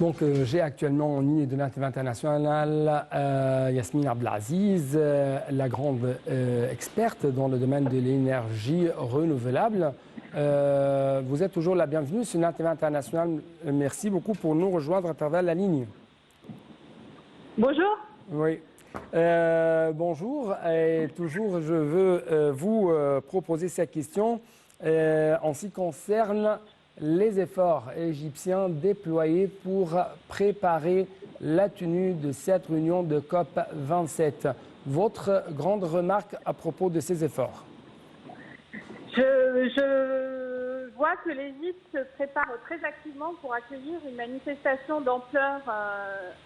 Donc, j'ai actuellement en ligne de l'ATV International Yasmine Abdelaziz, la grande experte dans le domaine de l'énergie renouvelable. Vous êtes toujours la bienvenue sur l'ATV International. Merci beaucoup pour nous rejoindre à travers la ligne. Bonjour. Oui. Bonjour. Et toujours, je veux vous proposer cette question en ce qui concerne les efforts égyptiens déployés pour préparer la tenue de cette réunion de COP27. Votre grande remarque à propos de ces efforts? Je vois que l'Égypte se prépare très activement pour accueillir une manifestation d'ampleur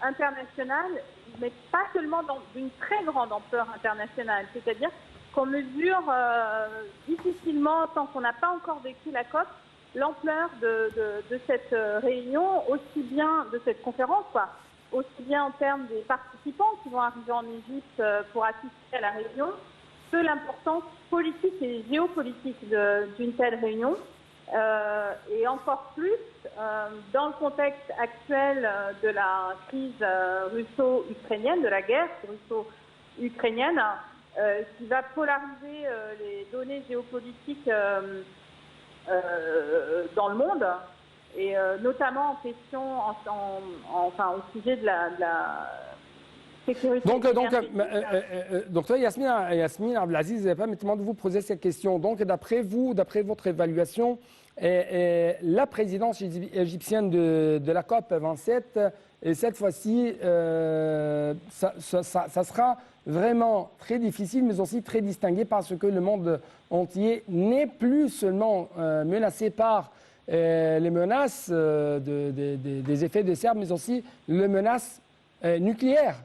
internationale, mais pas seulement d'une très grande ampleur internationale. C'est-à-dire qu'on mesure difficilement, tant qu'on n'a pas encore vécu la COP, l'ampleur de cette réunion, aussi bien de cette conférence, aussi bien en termes des participants qui vont arriver en Égypte pour assister à la réunion, que l'importance politique et géopolitique d'une telle réunion. Et encore plus, dans le contexte actuel de la crise russo-ukrainienne, de la guerre russo-ukrainienne, qui va polariser les données géopolitiques dans le monde, et notamment en question, au sujet de la sécurité. Donc Yasmine Abdelaziz, permettez-moi de vous poser cette question. Donc, d'après votre évaluation, la présidence égyptienne de la COP27, et cette fois-ci, ça sera vraiment très difficile, mais aussi très distingué parce que le monde entier n'est plus seulement menacé par les menaces des effets de serre, mais aussi les menaces nucléaires.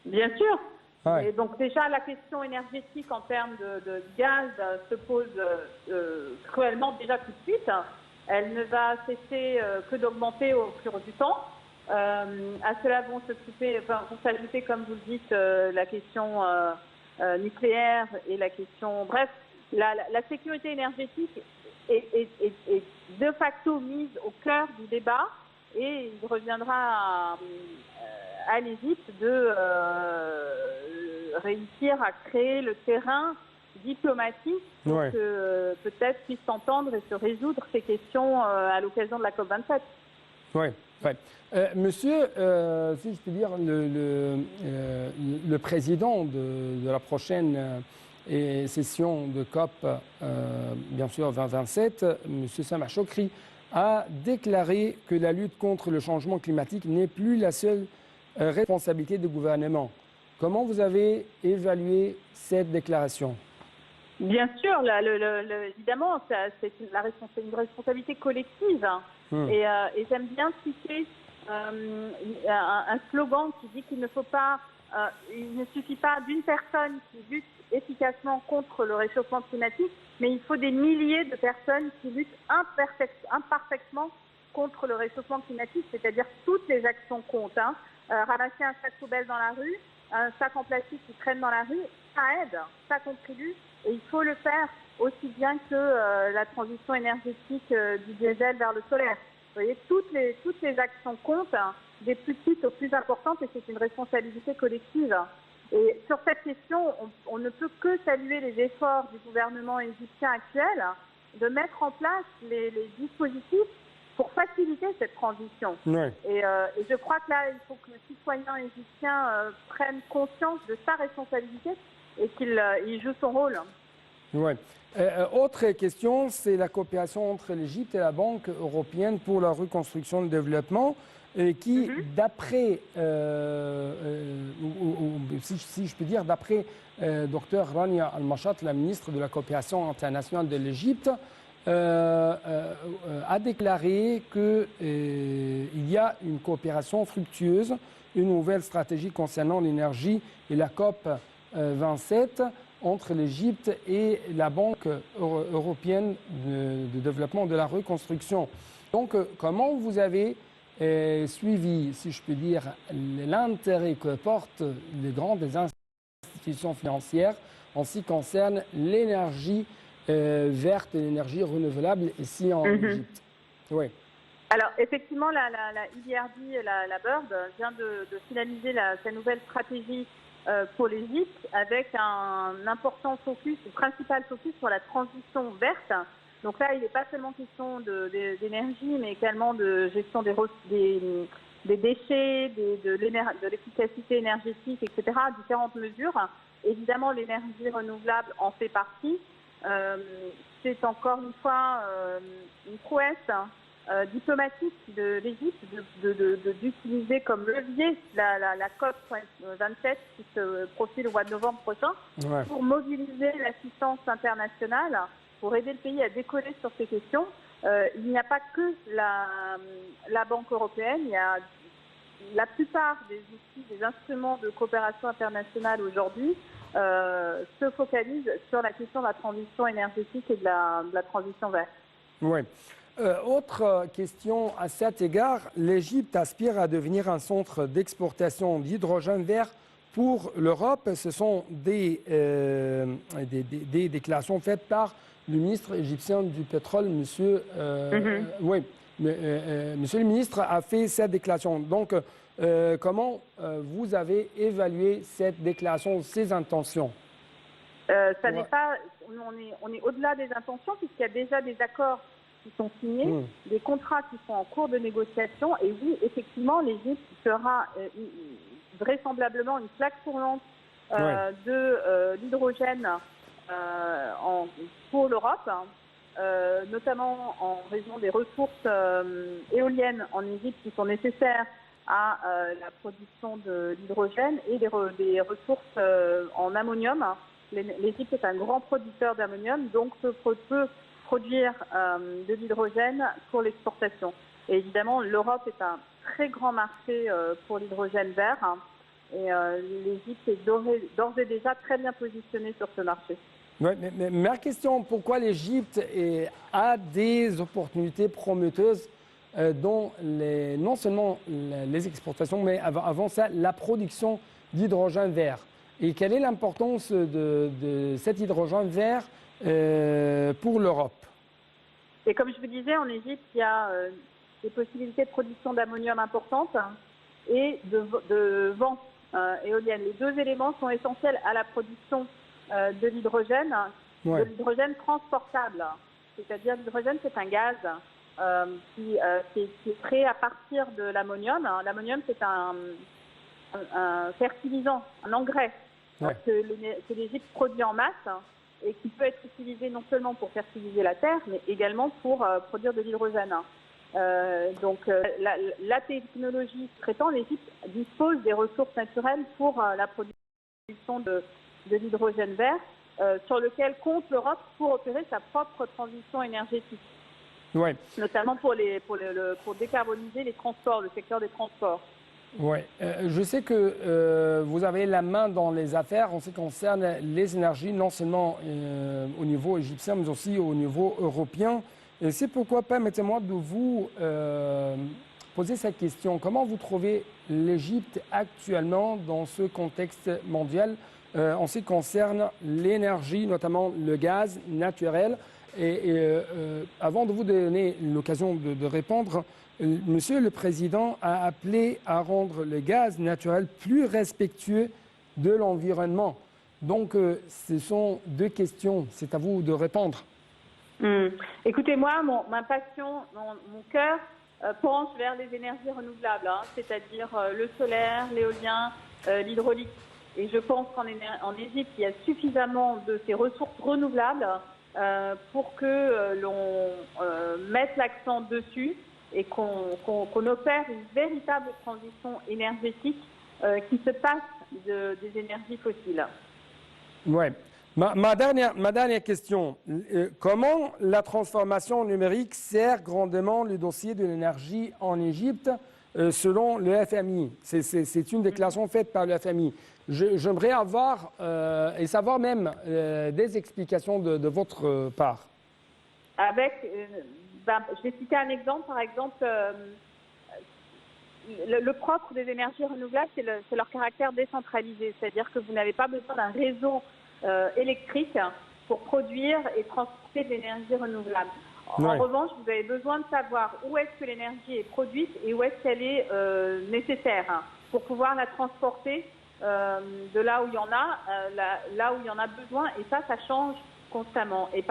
Bien sûr. Ouais. Et donc déjà, la question énergétique en termes de gaz se pose cruellement déjà tout de suite. Elle ne va cesser que d'augmenter au cours du temps. À cela vont s'ajouter, comme vous le dites, la question nucléaire et la question... Bref, la sécurité énergétique est de facto mise au cœur du débat, et il reviendra à l'Égypte de réussir à créer le terrain diplomatique pour que peut-être puisse s'entendre et se résoudre ces questions à l'occasion de la COP27. Oui. Ouais. Monsieur, si je puis dire, le président de la prochaine session de COP, bien sûr 2027, monsieur Sameh Shoukry, a déclaré que la lutte contre le changement climatique n'est plus la seule responsabilité du gouvernement. Comment vous avez évalué cette déclaration? Bien sûr, évidemment, c'est une responsabilité collective. Et j'aime bien citer un slogan qui dit qu'il ne suffit pas d'une personne qui lutte efficacement contre le réchauffement climatique, mais il faut des milliers de personnes qui luttent imparfaitement contre le réchauffement climatique, c'est-à-dire toutes les actions comptent. Ramasser un sac poubelle dans la rue, un sac en plastique qui traîne dans la rue, ça aide, ça contribue, et il faut le faire aussi bien que la transition énergétique du diesel vers le solaire. Vous voyez, toutes les actions comptent, des plus petites aux plus importantes, et c'est une responsabilité collective. Et sur cette question, on ne peut que saluer les efforts du gouvernement égyptien actuel de mettre en place les dispositifs pour faciliter cette transition. Ouais. Et je crois que là, il faut que le citoyen égyptien prenne conscience de sa responsabilité et qu'il joue son rôle. Ouais. Autre question, c'est la coopération entre l'Égypte et la Banque européenne pour la reconstruction et le développement, qui, d'après, si je peux dire, d'après Dr Rania Al-Mashat, la ministre de la coopération internationale de l'Égypte, a déclaré qu'il y a une coopération fructueuse, une nouvelle stratégie concernant l'énergie et la COP 27 entre l'Égypte et la Banque européenne de développement de la reconstruction. Donc, comment vous avez suivi, si je peux dire, l'intérêt que portent les grandes institutions financières en ce qui concerne l'énergie verte et l'énergie renouvelable ici en Égypte? Oui. Alors, effectivement, la EBRD, la BIRD, vient de finaliser sa nouvelle stratégie pour l'Égypte avec un important focus, un principal focus sur la transition verte. Donc là, il n'est pas seulement question d'énergie, mais également de gestion des déchets, de l'efficacité énergétique, etc. Différentes mesures. Évidemment, l'énergie renouvelable en fait partie. C'est encore une fois une prouesse diplomatique de l'Égypte d'utiliser comme levier la COP 27 qui se profile au mois de novembre prochain pour mobiliser l'assistance internationale, pour aider le pays à décoller sur ces questions. Il n'y a pas que la Banque européenne, il y a la plupart des outils, des instruments de coopération internationale aujourd'hui se focalisent sur la question de la transition énergétique et de la transition verte. Oui. Autre question à cet égard, l'Égypte aspire à devenir un centre d'exportation d'hydrogène vert pour l'Europe. Ce sont des déclarations faites par le ministre égyptien du pétrole, monsieur. Oui, monsieur le ministre a fait cette déclaration. Donc, comment vous avez évalué cette déclaration, ces intentions? Ça n'est pas, on est au-delà des intentions puisqu'il y a déjà des accords qui sont signés, des contrats qui sont en cours de négociation. Et oui, effectivement, l'Égypte sera vraisemblablement une plaque tournante de l'hydrogène pour l'Europe, notamment en raison des ressources éoliennes en Égypte qui sont nécessaires à la production de l'hydrogène et des ressources en ammonium. L'Égypte est un grand producteur d'ammonium, donc peut produire de l'hydrogène pour l'exportation. Et évidemment, l'Europe est un très grand marché pour l'hydrogène vert et l'Égypte est d'ores et déjà très bien positionnée sur ce marché. Oui, mais ma question, pourquoi l'Égypte a des opportunités prometteuses dans non seulement les exportations, mais avant ça, la production d'hydrogène vert? Et quelle est l'importance de cet hydrogène vert pour l'Europe? Et comme je vous disais, en Égypte, il y a des possibilités de production d'ammonium importantes et de vent éolienne. Les deux éléments sont essentiels à la production de l'hydrogène transportable. C'est-à-dire l'hydrogène, c'est un gaz qui est créé à partir de l'ammonium. L'ammonium, c'est un fertilisant, un engrais que l'Égypte produit en masse et qui peut être utilisé non seulement pour fertiliser la terre, mais également pour produire de l'hydrogène. Donc la technologie traitant, l'Égypte dispose des ressources naturelles pour la production de l'hydrogène vert, sur lequel compte l'Europe pour opérer sa propre transition énergétique, notamment pour décarboniser les transports, le secteur des transports. Oui, je sais que vous avez la main dans les affaires en ce qui concerne les énergies, non seulement au niveau égyptien, mais aussi au niveau européen. Et c'est pourquoi permettez-moi de vous poser cette question. Comment vous trouvez l'Égypte actuellement dans ce contexte mondial en ce qui concerne l'énergie, notamment le gaz naturel? Et avant de vous donner l'occasion de répondre, Monsieur le Président a appelé à rendre le gaz naturel plus respectueux de l'environnement. Donc, ce sont deux questions. C'est à vous de répondre. Écoutez, moi, ma passion, mon cœur penche vers les énergies renouvelables, c'est-à-dire le solaire, l'éolien, l'hydraulique. Et je pense qu'en Égypte, il y a suffisamment de ces ressources renouvelables pour que l'on mette l'accent dessus et qu'on opère une véritable transition énergétique qui se passe des énergies fossiles. Oui. Ma dernière question. Comment la transformation numérique sert grandement le dossier de l'énergie en Égypte selon le FMI? C'est une déclaration faite par le FMI. J'aimerais avoir et savoir même des explications de votre part. Je vais citer un exemple. Par exemple, le propre des énergies renouvelables, c'est leur caractère décentralisé. C'est-à-dire que vous n'avez pas besoin d'un réseau électrique pour produire et transporter de l'énergie renouvelable. En revanche, vous avez besoin de savoir où est-ce que l'énergie est produite et où est-ce qu'elle est nécessaire pour pouvoir la transporter de là où il y en a, là où il y en a besoin. Et ça change constamment. Et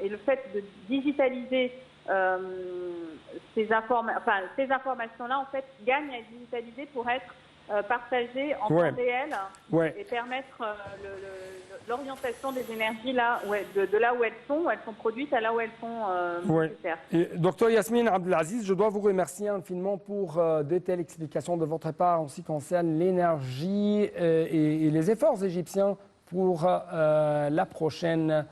le fait de digitaliser ces informations-là, en fait, gagnent à être digitalisées pour être partagées en temps réel et permettre l'orientation des énergies de là où elles sont produites à là où elles sont nécessaires. Docteur Yasmine Abdelaziz, je dois vous remercier infiniment pour de telles explications de votre part en ce qui concerne l'énergie et les efforts égyptiens pour la prochaine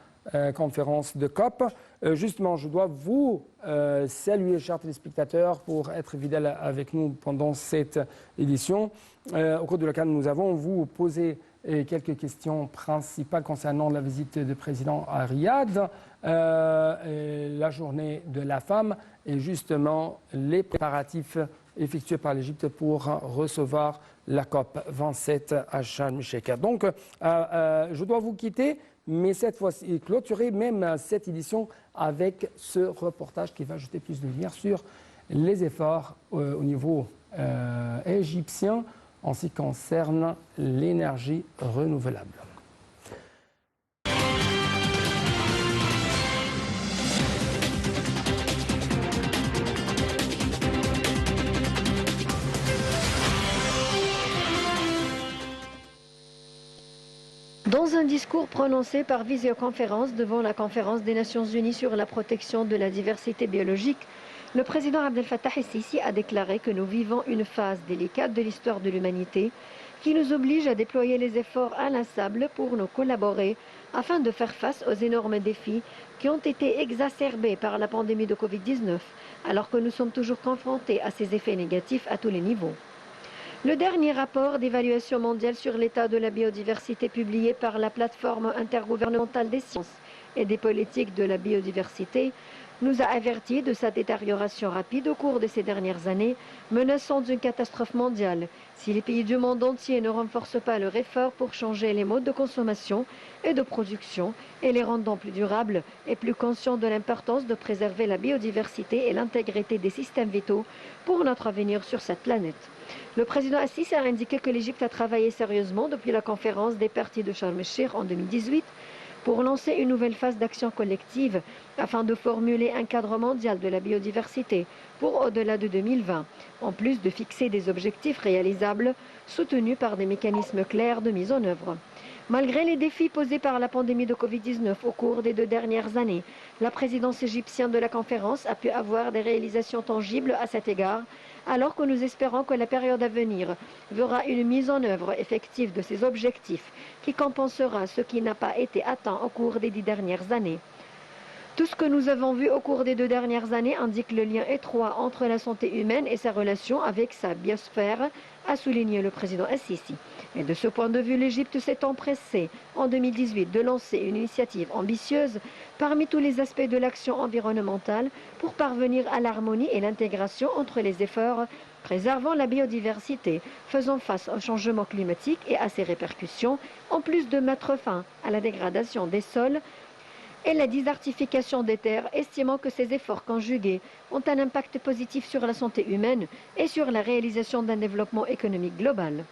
conférence de COP. Justement, je dois vous saluer, chers téléspectateurs, pour être fidèles avec nous pendant cette édition, au cours de laquelle nous avons vous posé quelques questions principales concernant la visite du président à Riyad, la journée de la femme et justement les préparatifs effectués par l'Égypte pour recevoir la COP 27 à Sharm el-Sheikh. Donc, je dois vous quitter, mais cette fois-ci clôturer même cette édition avec ce reportage qui va jeter plus de lumière sur les efforts au niveau égyptien en ce qui concerne l'énergie renouvelable. Dans un discours prononcé par visioconférence devant la conférence des Nations Unies sur la protection de la diversité biologique, le président Abdel Fattah el-Sisi a déclaré que nous vivons une phase délicate de l'histoire de l'humanité qui nous oblige à déployer les efforts inlassables pour nous collaborer afin de faire face aux énormes défis qui ont été exacerbés par la pandémie de Covid-19, alors que nous sommes toujours confrontés à ses effets négatifs à tous les niveaux. Le dernier rapport d'évaluation mondiale sur l'état de la biodiversité publié par la plateforme intergouvernementale des sciences et des politiques de la biodiversité nous a avertis de sa détérioration rapide au cours de ces dernières années, menaçant d'une catastrophe mondiale si les pays du monde entier ne renforcent pas leur effort pour changer les modes de consommation et de production et les rendant plus durables et plus conscients de l'importance de préserver la biodiversité et l'intégrité des systèmes vitaux pour notre avenir sur cette planète. Le président Assisi a indiqué que l'Égypte a travaillé sérieusement depuis la conférence des parties de Sharm el-Sheikh en 2018 pour lancer une nouvelle phase d'action collective afin de formuler un cadre mondial de la biodiversité pour au-delà de 2020, en plus de fixer des objectifs réalisables soutenus par des mécanismes clairs de mise en œuvre. Malgré les défis posés par la pandémie de Covid-19 au cours des 2 dernières années, la présidence égyptienne de la conférence a pu avoir des réalisations tangibles à cet égard, alors que nous espérons que la période à venir verra une mise en œuvre effective de ces objectifs qui compensera ce qui n'a pas été atteint au cours des 10 dernières années. Tout ce que nous avons vu au cours des 2 dernières années indique le lien étroit entre la santé humaine et sa relation avec sa biosphère, a souligné le président Assisi. Et de ce point de vue, l'Égypte s'est empressée en 2018 de lancer une initiative ambitieuse parmi tous les aspects de l'action environnementale pour parvenir à l'harmonie et l'intégration entre les efforts préservant la biodiversité, faisant face au changement climatique et à ses répercussions, en plus de mettre fin à la dégradation des sols et la désertification des terres, estimant que ces efforts conjugués ont un impact positif sur la santé humaine et sur la réalisation d'un développement économique global.